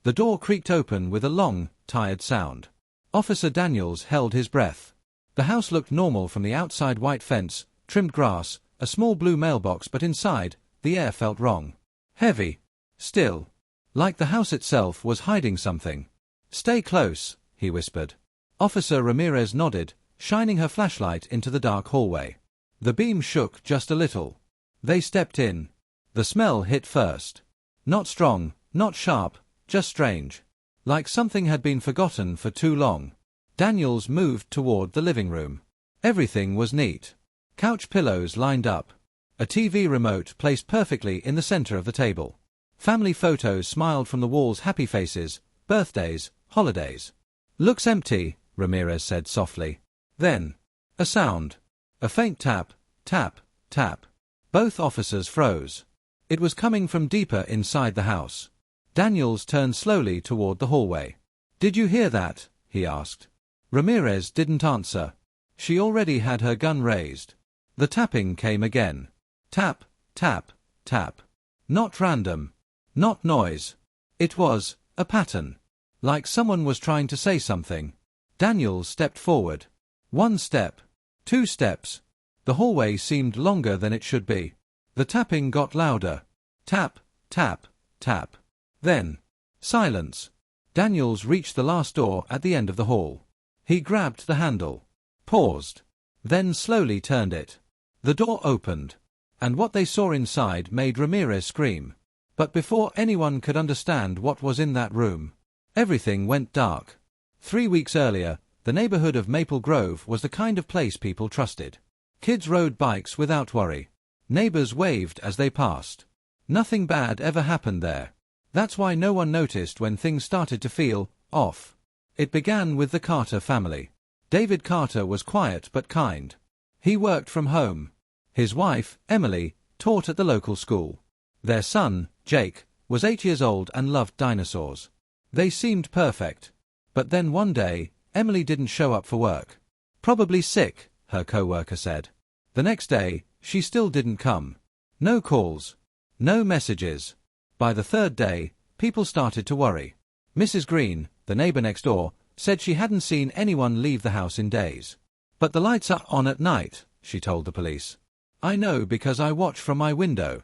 The door creaked open with a long, tired sound. Officer Daniels held his breath. The house looked normal from the outside: white fence, trimmed grass, a small blue mailbox, but inside, the air felt wrong. Heavy. Still. Like the house itself was hiding something. "Stay close," he whispered. Officer Ramirez nodded, shining her flashlight into the dark hallway. The beam shook just a little. They stepped in. The smell hit first. Not strong, not sharp, just strange. Like something had been forgotten for too long. Daniels moved toward the living room. Everything was neat. Couch pillows lined up. A TV remote placed perfectly in the center of the table. Family photos smiled from the walls: happy faces, birthdays, holidays. "Looks empty," Ramirez said softly. Then, a sound. A faint tap, tap, tap. Both officers froze. It was coming from deeper inside the house. Daniels turned slowly toward the hallway. "Did you hear that?" he asked. Ramirez didn't answer. She already had her gun raised. The tapping came again. Tap, tap, tap. Not random. Not noise. It was a pattern. Like someone was trying to say something. Daniels stepped forward. 1 step. 2 steps. The hallway seemed longer than it should be. The tapping got louder. Tap, tap, tap. Then, silence. Daniels reached the last door at the end of the hall. He grabbed the handle. Paused. Then slowly turned it. The door opened. And what they saw inside made Ramirez scream. But before anyone could understand what was in that room, everything went dark. 3 weeks earlier, the neighborhood of Maple Grove was the kind of place people trusted. Kids rode bikes without worry. Neighbors waved as they passed. Nothing bad ever happened there. That's why no one noticed when things started to feel off. It began with the Carter family. David Carter was quiet but kind. He worked from home. His wife, Emily, taught at the local school. Their son, Jake, was 8 years old and loved dinosaurs. They seemed perfect. But then one day, Emily didn't show up for work. "Probably sick," her coworker said. The next day, she still didn't come. No calls. No messages. By the 3rd day, people started to worry. Mrs. Green, the neighbor next door, said she hadn't seen anyone leave the house in days. "But the lights are on at night," she told the police. "I know because I watch from my window."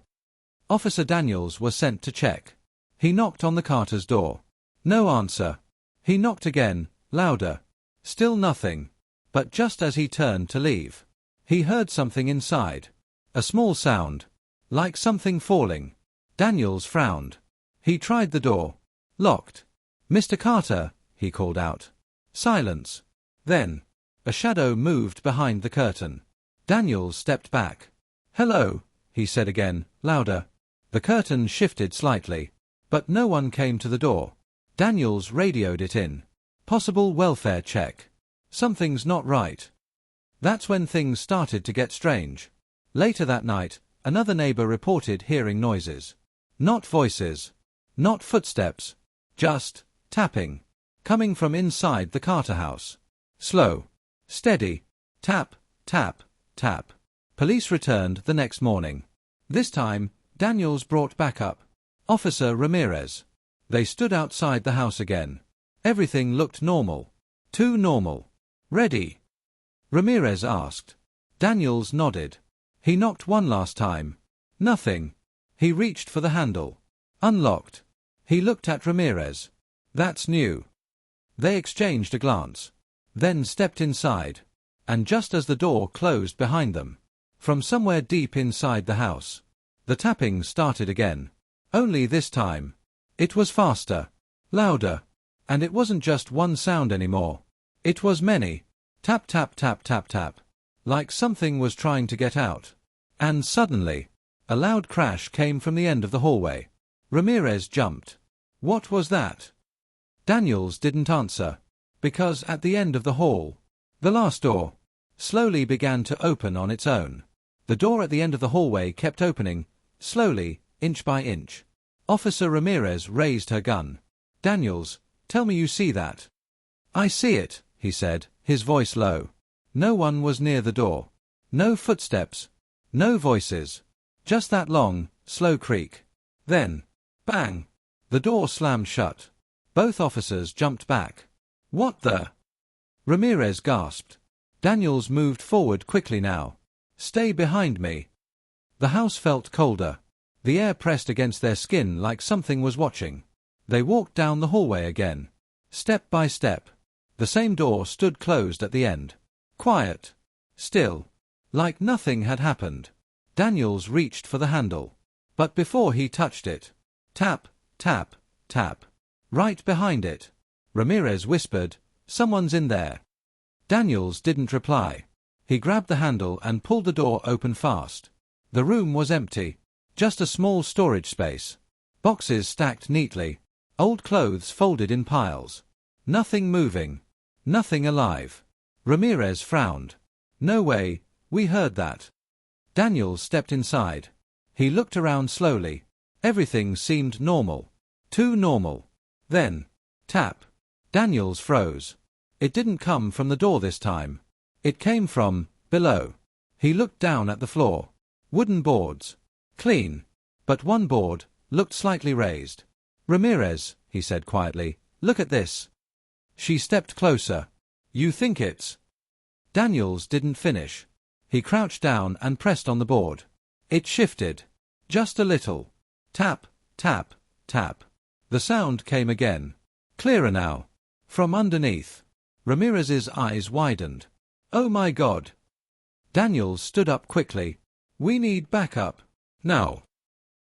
Officer Daniels was sent to check. He knocked on the Carter's door. No answer. He knocked again, louder. Still nothing. But just as he turned to leave, he heard something inside. A small sound. Like something falling. Daniels frowned. He tried the door. Locked. "Mr. Carter," he called out. Silence. Then, a shadow moved behind the curtain. Daniels stepped back. "Hello," he said again, louder. The curtain shifted slightly. But no one came to the door. Daniels radioed it in. "Possible welfare check. Something's not right." That's when things started to get strange. Later that night, another neighbor reported hearing noises. Not voices. Not footsteps. Just tapping. Coming from inside the Carter house. Slow. Steady. Tap, tap, tap. Police returned the next morning. This time, Daniels brought backup. Officer Ramirez. They stood outside the house again. Everything looked normal. Too normal. "Ready?" Ramirez asked. Daniels nodded. He knocked one last time. Nothing. He reached for the handle. Unlocked. He looked at Ramirez. "That's new." They exchanged a glance. Then stepped inside. And just as the door closed behind them, from somewhere deep inside the house, the tapping started again. Only this time, it was faster. Louder. And it wasn't just one sound anymore. It was many. Tap, tap, tap, tap, tap. Like something was trying to get out. And suddenly, a loud crash came from the end of the hallway. Ramirez jumped. What was that? Daniels didn't answer. Because at the end of the hall, the last door, slowly began to open on its own. The door at the end of the hallway kept opening, slowly, inch by inch. Officer Ramirez raised her gun. "Daniels, tell me you see that." "I see it," he said, his voice low. No one was near the door. No footsteps. No voices. Just that long, slow creak. Then, bang! The door slammed shut. Both officers jumped back. "What the?" Ramirez gasped. Daniels moved forward quickly now. "Stay behind me." The house felt colder. The air pressed against their skin like something was watching. They walked down the hallway again. Step by step. The same door stood closed at the end. Quiet. Still. Like nothing had happened. Daniels reached for the handle. But before he touched it, tap, tap, tap. Right behind it. Ramirez whispered, "Someone's in there." Daniels didn't reply. He grabbed the handle and pulled the door open fast. The room was empty. Just a small storage space. Boxes stacked neatly. Old clothes folded in piles. Nothing moving. Nothing alive. Ramirez frowned. "No way, we heard that." Daniels stepped inside. He looked around slowly. Everything seemed normal. Too normal. Then, tap. Daniels froze. It didn't come from the door this time. It came from below. He looked down at the floor. Wooden boards. Clean. But one board looked slightly raised. "Ramirez," he said quietly, "look at this." She stepped closer. "You think it's—" Daniels didn't finish. He crouched down and pressed on the board. It shifted. Just a little. Tap, tap, tap. The sound came again. Clearer now. From underneath. Ramirez's eyes widened. "Oh my God." Daniels stood up quickly. "We need backup. Now."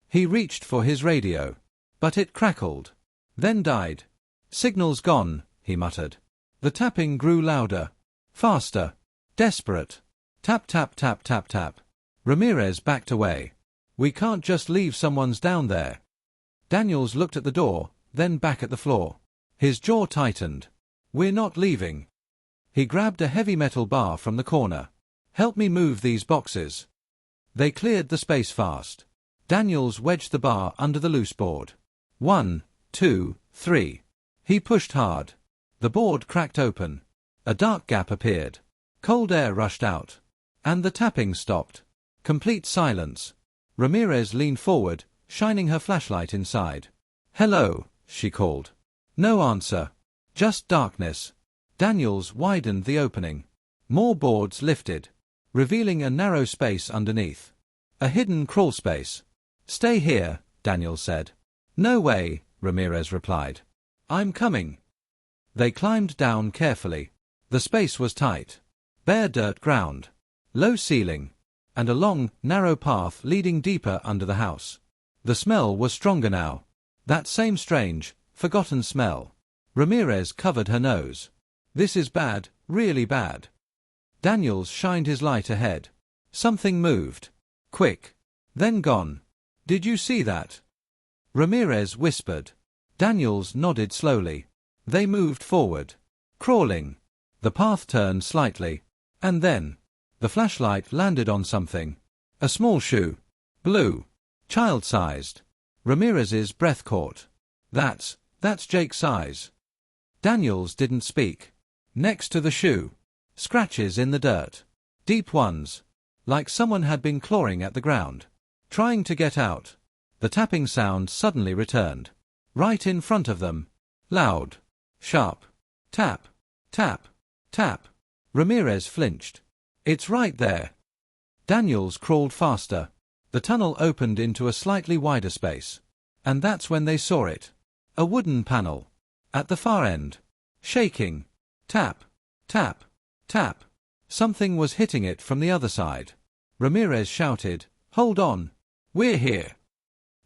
He reached for his radio. But it crackled. Then died. "Signal's gone," he muttered. The tapping grew louder. Faster. Desperate. Tap tap tap tap tap. Ramirez backed away. "We can't just leave someone's down there." Daniels looked at the door, then back at the floor. His jaw tightened. "We're not leaving." He grabbed a heavy metal bar from the corner. "Help me move these boxes." They cleared the space fast. Daniels wedged the bar under the loose board. 1, 2, 3. He pushed hard. The board cracked open. A dark gap appeared. Cold air rushed out. And the tapping stopped. Complete silence. Ramirez leaned forward, shining her flashlight inside. "Hello," she called. No answer. Just darkness. Daniels widened the opening. More boards lifted, revealing a narrow space underneath. A hidden crawl space. "Stay here," Daniels said. "No way," Ramirez replied. "I'm coming." They climbed down carefully. The space was tight. Bare dirt ground. Low ceiling. And a long, narrow path leading deeper under the house. The smell was stronger now. That same strange, forgotten smell. Ramirez covered her nose. "This is bad, really bad." Daniels shined his light ahead. Something moved. Quick. Then gone. "Did you see that?" Ramirez whispered. Daniels nodded slowly. They moved forward. Crawling. The path turned slightly. And then, the flashlight landed on something. A small shoe. Blue. Child-sized. Ramirez's breath caught. That's Jake's size." Daniels didn't speak. Next to the shoe. Scratches in the dirt. Deep ones. Like someone had been clawing at the ground. Trying to get out. The tapping sound suddenly returned. Right in front of them. Loud. Sharp. Tap. Tap. Tap. Ramirez flinched. "It's right there." Daniels crawled faster. The tunnel opened into a slightly wider space. And that's when they saw it. A wooden panel. At the far end. Shaking. Tap. Tap. Tap. Something was hitting it from the other side. Ramirez shouted, "Hold on. We're here."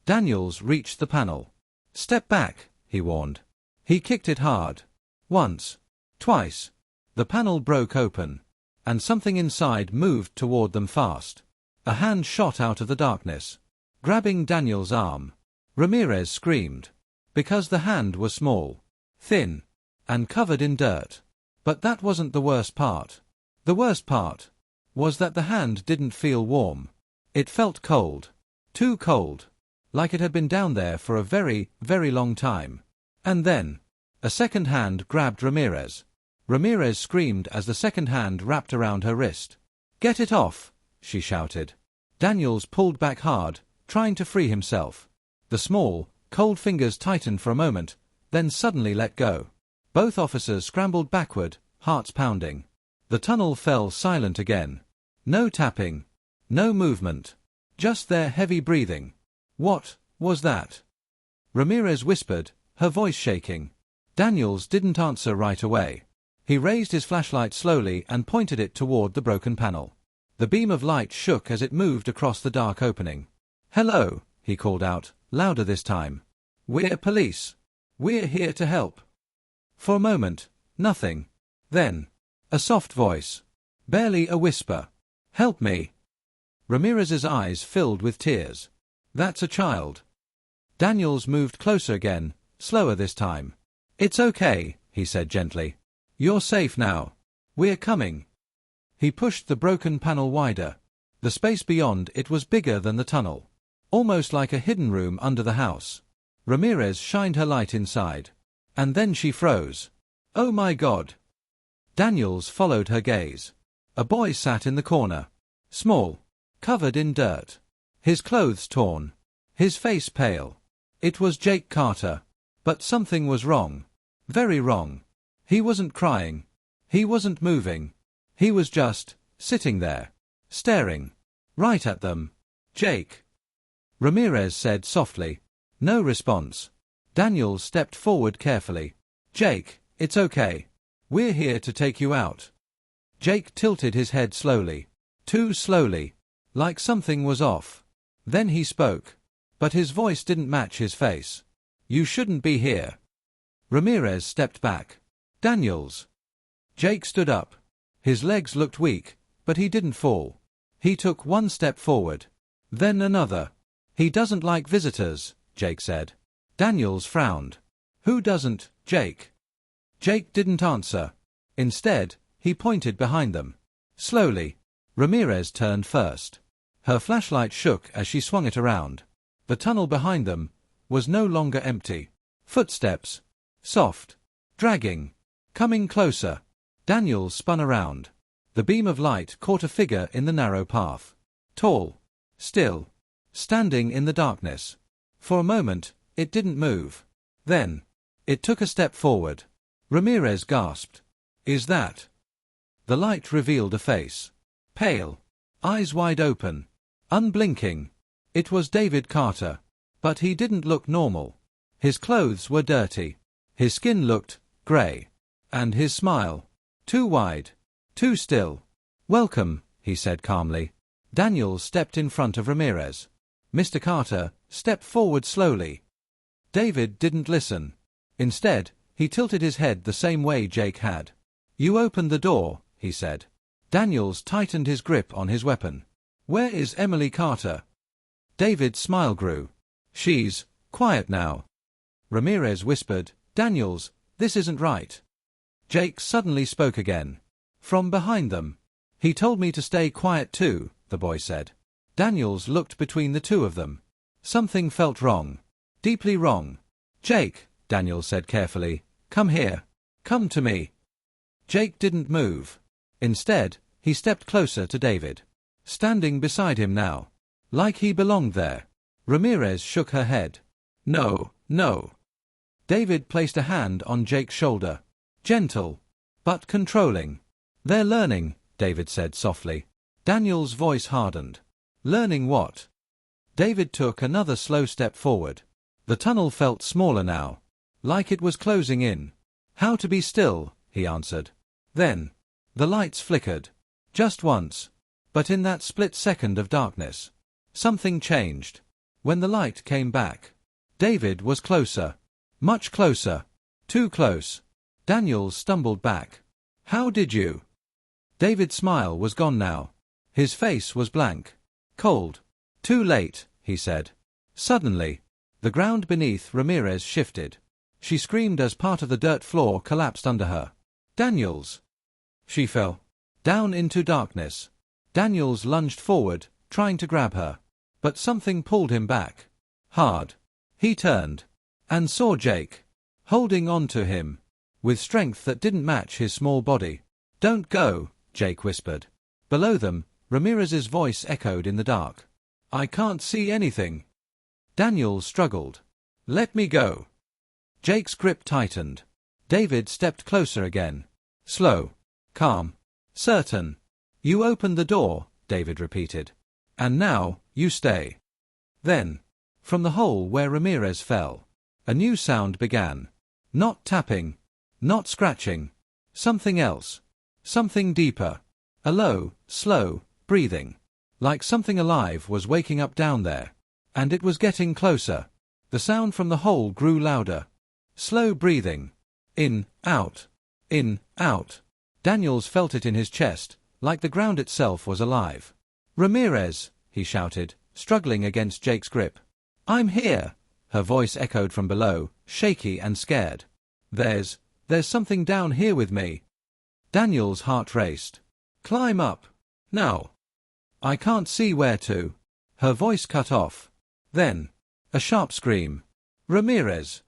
Daniels reached the panel. "Step back," he warned. He kicked it hard. Once. Twice. The panel broke open. And something inside moved toward them fast. A hand shot out of the darkness, grabbing Daniels' arm. Ramirez screamed. Because the hand was small, thin, and covered in dirt. But that wasn't the worst part. The worst part was that the hand didn't feel warm. It felt cold. Too cold. Like it had been down there for a very, very long time. And then, a second hand grabbed Ramirez. Ramirez screamed as the second hand wrapped around her wrist. "Get it off!" she shouted. Daniels pulled back hard, trying to free himself. The small, cold fingers tightened for a moment, then suddenly let go. Both officers scrambled backward, hearts pounding. The tunnel fell silent again. No tapping. No movement. Just their heavy breathing. What was that? Ramirez whispered, her voice shaking. Daniels didn't answer right away. He raised his flashlight slowly and pointed it toward the broken panel. The beam of light shook as it moved across the dark opening. "Hello," he called out, louder this time. "We're police. We're here to help." For a moment, nothing. Then, a soft voice. Barely a whisper. "Help me." Ramirez's eyes filled with tears. "That's a child." Daniels moved closer again, slower this time. "It's okay," he said gently. "You're safe now. We're coming." He pushed the broken panel wider. The space beyond it was bigger than the tunnel. Almost like a hidden room under the house. Ramirez shined her light inside. And then she froze. "Oh my God!" Daniels followed her gaze. A boy sat in the corner. Small. Covered in dirt. His clothes torn. His face pale. It was Jake Carter. But something was wrong. Very wrong. He wasn't crying. He wasn't moving. He was just sitting there. Staring. Right at them. "Jake." Ramirez said softly. No response. Daniels stepped forward carefully. "Jake, it's okay. We're here to take you out." Jake tilted his head slowly. Too slowly. Like something was off. Then he spoke. But his voice didn't match his face. "You shouldn't be here." Ramirez stepped back. "Daniels." Jake stood up. His legs looked weak, but he didn't fall. He took one step forward. Then another. "He doesn't like visitors," Jake said. Daniels frowned. "Who doesn't, Jake?" Jake didn't answer. Instead, he pointed behind them. Slowly. Ramirez turned first. Her flashlight shook as she swung it around. The tunnel behind them was no longer empty. Footsteps. Soft. Dragging. Coming closer. Daniels spun around. The beam of light caught a figure in the narrow path. Tall. Still. Standing in the darkness. For a moment, it didn't move. Then, it took a step forward. Ramirez gasped. "Is that?" The light revealed a face. Pale. Eyes wide open. Unblinking. It was David Carter. But he didn't look normal. His clothes were dirty. His skin looked gray. And his smile. Too wide. Too still. "Welcome," he said calmly. Daniels stepped in front of Ramirez. Mr. Carter stepped forward slowly. David didn't listen. Instead, he tilted his head the same way Jake had. "You opened the door," he said. Daniels tightened his grip on his weapon. "Where is Emily Carter?" David's smile grew. "She's quiet now." Ramirez whispered, "Daniels, this isn't right." Jake suddenly spoke again. From behind them. "He told me to stay quiet too," the boy said. Daniels looked between the two of them. Something felt wrong. Deeply wrong. "Jake," Daniels said carefully, "come here. Come to me." Jake didn't move. Instead, he stepped closer to David. Standing beside him now. Like he belonged there. Ramirez shook her head. "No, no." David placed a hand on Jake's shoulder. Gentle. But controlling. "They're learning," David said softly. Daniel's voice hardened. "Learning what?" David took another slow step forward. The tunnel felt smaller now. Like it was closing in. "How to be still," he answered. Then, the lights flickered. Just once. But in that split second of darkness, something changed. When the light came back, David was closer. Much closer. Too close. Daniels stumbled back. "How did you?" David's smile was gone now. His face was blank. Cold. "Too late," he said. Suddenly, the ground beneath Ramirez shifted. She screamed as part of the dirt floor collapsed under her. "Daniels!" She fell. Down into darkness. Daniels lunged forward, trying to grab her. But something pulled him back. Hard. He turned. And saw Jake. Holding on to him. With strength that didn't match his small body. "Don't go," Jake whispered. Below them, Ramirez's voice echoed in the dark. "I can't see anything." Daniels struggled. "Let me go." Jake's grip tightened. David stepped closer again. Slow. Calm. Certain. You opened the door, David repeated. And now, you stay. Then, from the hole where Ramirez fell, a new sound began. Not tapping. Not scratching. Something else. Something deeper. A low, slow breathing. Like something alive was waking up down there. And it was getting closer. The sound from the hole grew louder. Slow breathing. In, out. In, out. Daniels felt it in his chest, like the ground itself was alive. Ramirez, he shouted, struggling against Jake's grip. I'm here, her voice echoed from below, shaky and scared. There's something down here with me. Daniels' heart raced. Climb up. Now. I can't see where to. Her voice cut off. Then, a sharp scream. Ramirez.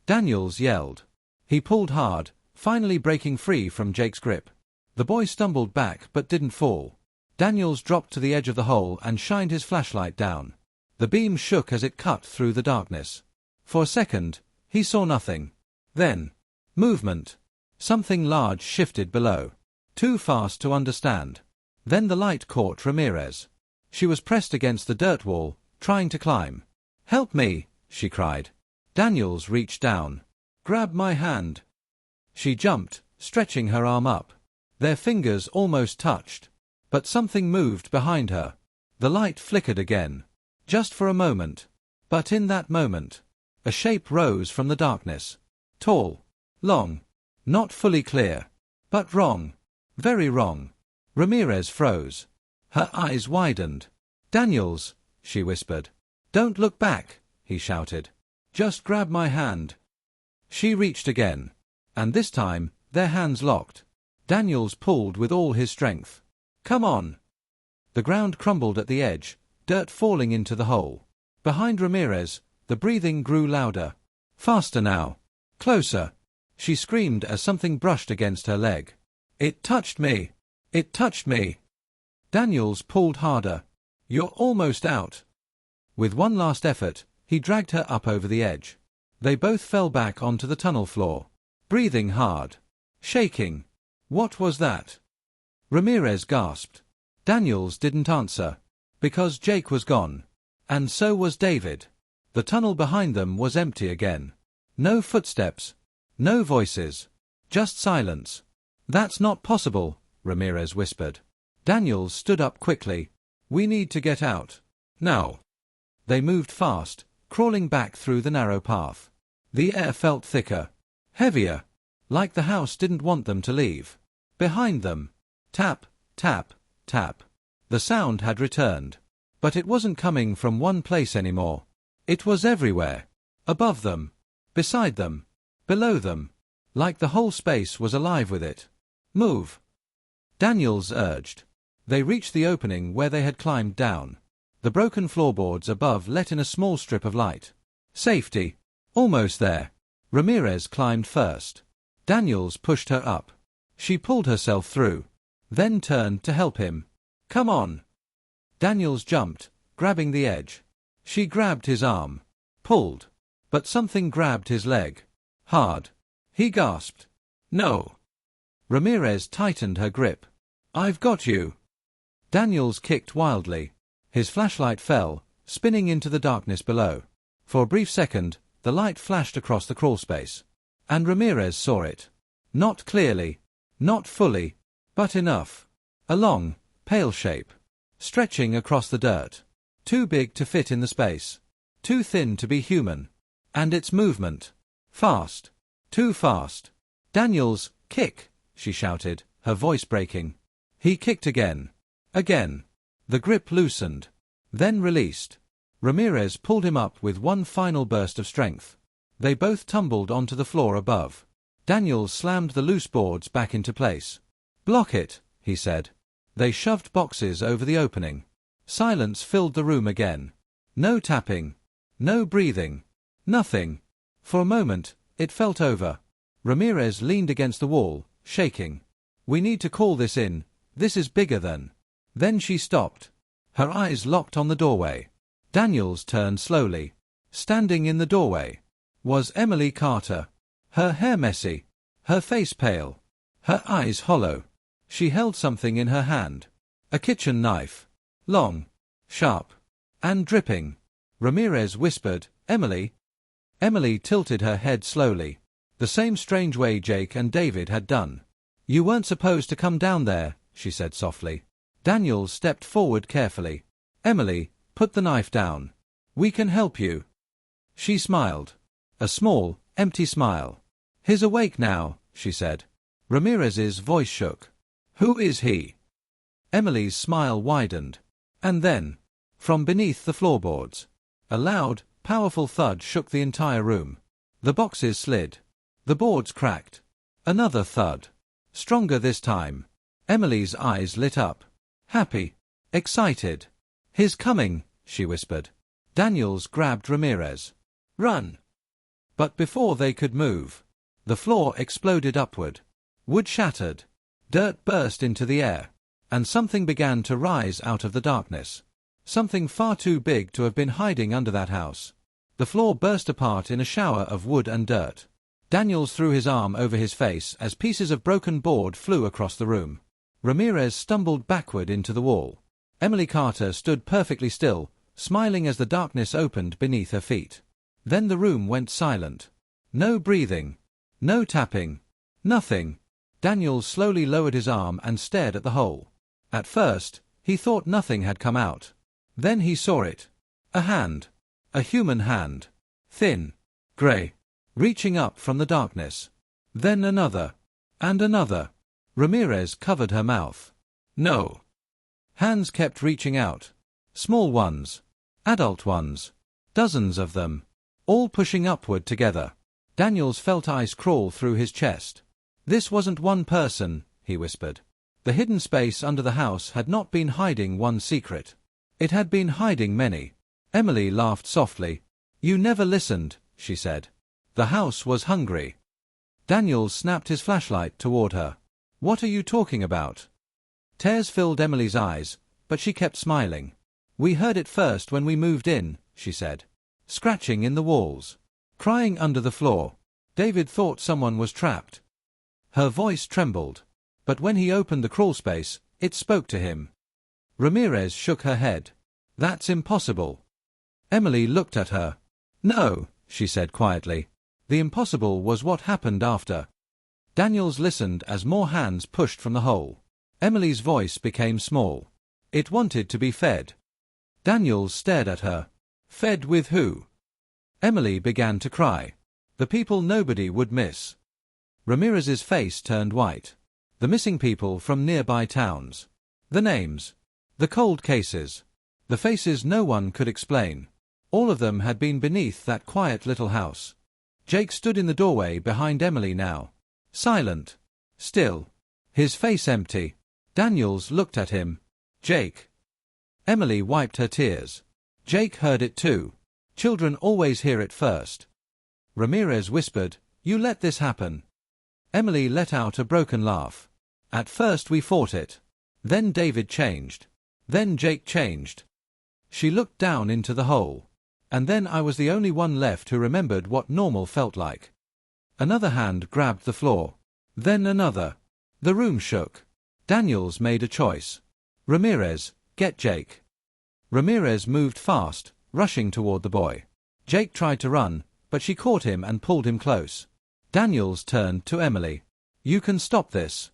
Daniels yelled. He pulled hard, finally breaking free from Jake's grip. The boy stumbled back but didn't fall. Daniels dropped to the edge of the hole and shined his flashlight down. The beam shook as it cut through the darkness. For a second, he saw nothing. Then, movement. Something large shifted below. Too fast to understand. Then the light caught Ramirez. She was pressed against the dirt wall, trying to climb. Help me, she cried. Daniels reached down. Grab my hand. She jumped, stretching her arm up. Their fingers almost touched. But something moved behind her. The light flickered again. Just for a moment. But in that moment, a shape rose from the darkness. Tall. Long. Not fully clear. But wrong. Very wrong. Ramirez froze. Her eyes widened. Daniels, she whispered. Don't look back, he shouted. Just grab my hand. She reached again. And this time, their hands locked. Daniels pulled with all his strength. Come on. The ground crumbled at the edge, dirt falling into the hole. Behind Ramirez, the breathing grew louder. Faster now. Closer. She screamed as something brushed against her leg. It touched me. It touched me. Daniels pulled harder. You're almost out. With one last effort, he dragged her up over the edge. They both fell back onto the tunnel floor. Breathing hard. Shaking. What was that? Ramirez gasped. Daniels didn't answer. Because Jake was gone. And so was David. The tunnel behind them was empty again. No footsteps. No voices. Just silence. That's not possible, Ramirez whispered. Daniels stood up quickly. We need to get out. Now. They moved fast, crawling back through the narrow path. The air felt thicker. Heavier. Like the house didn't want them to leave. Behind them. Tap, tap, tap. The sound had returned. But it wasn't coming from one place anymore. It was everywhere. Above them. Beside them. Below them. Like the whole space was alive with it. Move. Daniels urged. They reached the opening where they had climbed down. The broken floorboards above let in a small strip of light. Safety. Almost there. Ramirez climbed first. Daniels pushed her up. She pulled herself through. Then turned to help him. Come on. Daniels jumped, grabbing the edge. She grabbed his arm. Pulled. But something grabbed his leg. Hard. He gasped. No. Ramirez tightened her grip. I've got you. Daniels kicked wildly. His flashlight fell, spinning into the darkness below. For a brief second, the light flashed across the crawlspace. And Ramirez saw it. Not clearly. Not fully. But enough. A long, pale shape. Stretching across the dirt. Too big to fit in the space. Too thin to be human. And its movement. Fast. Too fast. Daniels, kick, she shouted, her voice breaking. He kicked again. Again. The grip loosened. Then released. Ramirez pulled him up with one final burst of strength. They both tumbled onto the floor above. Daniels slammed the loose boards back into place. Block it, he said. They shoved boxes over the opening. Silence filled the room again. No tapping. No breathing. Nothing. For a moment, it felt over. Ramirez leaned against the wall, shaking. We need to call this in. This is bigger than. Then she stopped. Her eyes locked on the doorway. Daniels turned slowly. Standing in the doorway. was Emily Carter. Her hair messy, her face pale, her eyes hollow. She held something in her hand. A kitchen knife. Long, sharp, and dripping. Ramirez whispered, "Emily." Emily tilted her head slowly, the same strange way Jake and David had done. "You weren't supposed to come down there," she said softly. Daniels stepped forward carefully. "Emily, put the knife down. We can help you." She smiled. A small, empty smile. "He's awake now," she said. Ramirez's voice shook. "Who is he?" Emily's smile widened. And then, from beneath the floorboards, a loud, powerful thud shook the entire room. The boxes slid. The boards cracked. Another thud. Stronger this time. Emily's eyes lit up. Happy. Excited. "He's coming," she whispered. Daniels grabbed Ramirez. "Run!" But before they could move, the floor exploded upward. Wood shattered. Dirt burst into the air. And something began to rise out of the darkness. Something far too big to have been hiding under that house. The floor burst apart in a shower of wood and dirt. Daniels threw his arm over his face as pieces of broken board flew across the room. Ramirez stumbled backward into the wall. Emily Carter stood perfectly still, smiling as the darkness opened beneath her feet. Then the room went silent. No breathing. No tapping. Nothing. Daniels slowly lowered his arm and stared at the hole. At first, he thought nothing had come out. Then he saw it. A hand. A human hand. Thin. Grey. Reaching up from the darkness. Then another. And another. Ramirez covered her mouth. "No." Hands kept reaching out. Small ones. Adult ones. Dozens of them. All pushing upward together. Daniels felt ice crawl through his chest. "This wasn't one person," he whispered. The hidden space under the house had not been hiding one secret. It had been hiding many. Emily laughed softly. "You never listened," she said. "The house was hungry." Daniels snapped his flashlight toward her. "What are you talking about?" Tears filled Emily's eyes, but she kept smiling. "We heard it first when we moved in," she said. "Scratching in the walls. Crying under the floor. David thought someone was trapped." Her voice trembled. But when he opened the crawl space, it spoke to him. Ramirez shook her head. "That's impossible." Emily looked at her. "No," she said quietly. "The impossible was what happened after." Daniels listened as more hands pushed from the hole. Emily's voice became small. It wanted to be fed. Daniels stared at her. "Fed with who?" Emily began to cry. "The people nobody would miss." Ramirez's face turned white. The missing people from nearby towns. The names. The cold cases. The faces no one could explain. All of them had been beneath that quiet little house. Jake stood in the doorway behind Emily now. Silent. Still. His face empty. Daniels looked at him. "Jake." Emily wiped her tears. Jake heard it too. Children always hear it first. Ramirez whispered, "You let this happen." Emily let out a broken laugh. "At first we fought it. Then David changed. Then Jake changed." She looked down into the hole. "And then I was the only one left who remembered what normal felt like." Another hand grabbed the floor. Then another. The room shook. Daniels made a choice. "Ramirez, get Jake." Ramirez moved fast, rushing toward the boy. Jake tried to run, but she caught him and pulled him close. Daniels turned to Emily. "You can stop this."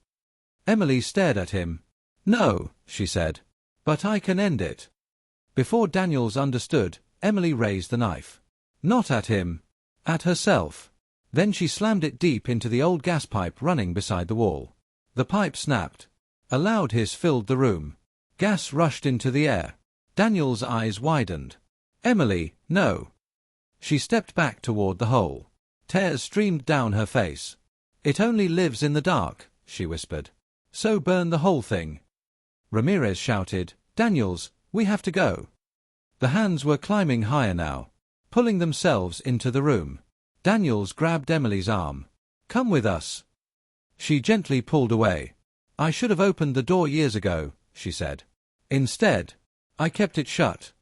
Emily stared at him. "No," she said. "But I can end it." Before Daniels understood, Emily raised the knife. Not at him. At herself. Then she slammed it deep into the old gas pipe running beside the wall. The pipe snapped. A loud hiss filled the room. Gas rushed into the air. Daniels' eyes widened. "Emily, no." She stepped back toward the hole. Tears streamed down her face. "It only lives in the dark," she whispered. "So burn the whole thing." Ramirez shouted, "Daniels, we have to go." The hands were climbing higher now, pulling themselves into the room. Daniels grabbed Emily's arm. "Come with us." She gently pulled away. "I should have opened the door years ago," she said. "Instead, I kept it shut."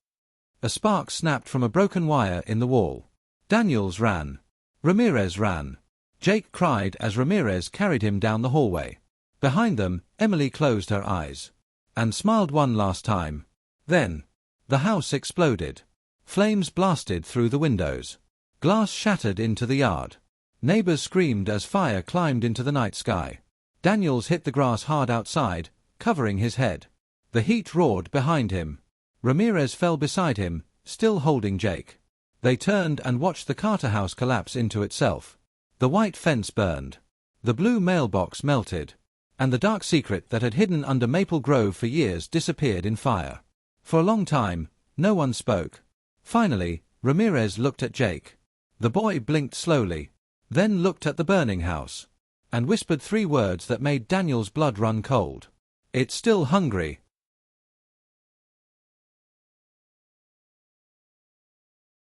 A spark snapped from a broken wire in the wall. Daniels ran. Ramirez ran. Jake cried as Ramirez carried him down the hallway. Behind them, Emily closed her eyes and smiled one last time. Then, the house exploded. Flames blasted through the windows. Glass shattered into the yard. Neighbors screamed as fire climbed into the night sky. Daniels hit the grass hard outside, covering his head. The heat roared behind him. Ramirez fell beside him, still holding Jake. They turned and watched the Carter house collapse into itself. The white fence burned. The blue mailbox melted. And the dark secret that had hidden under Maple Grove for years disappeared in fire. For a long time, no one spoke. Finally, Ramirez looked at Jake. The boy blinked slowly, then looked at the burning house, and whispered 3 words that made Daniel's blood run cold. "It's still hungry."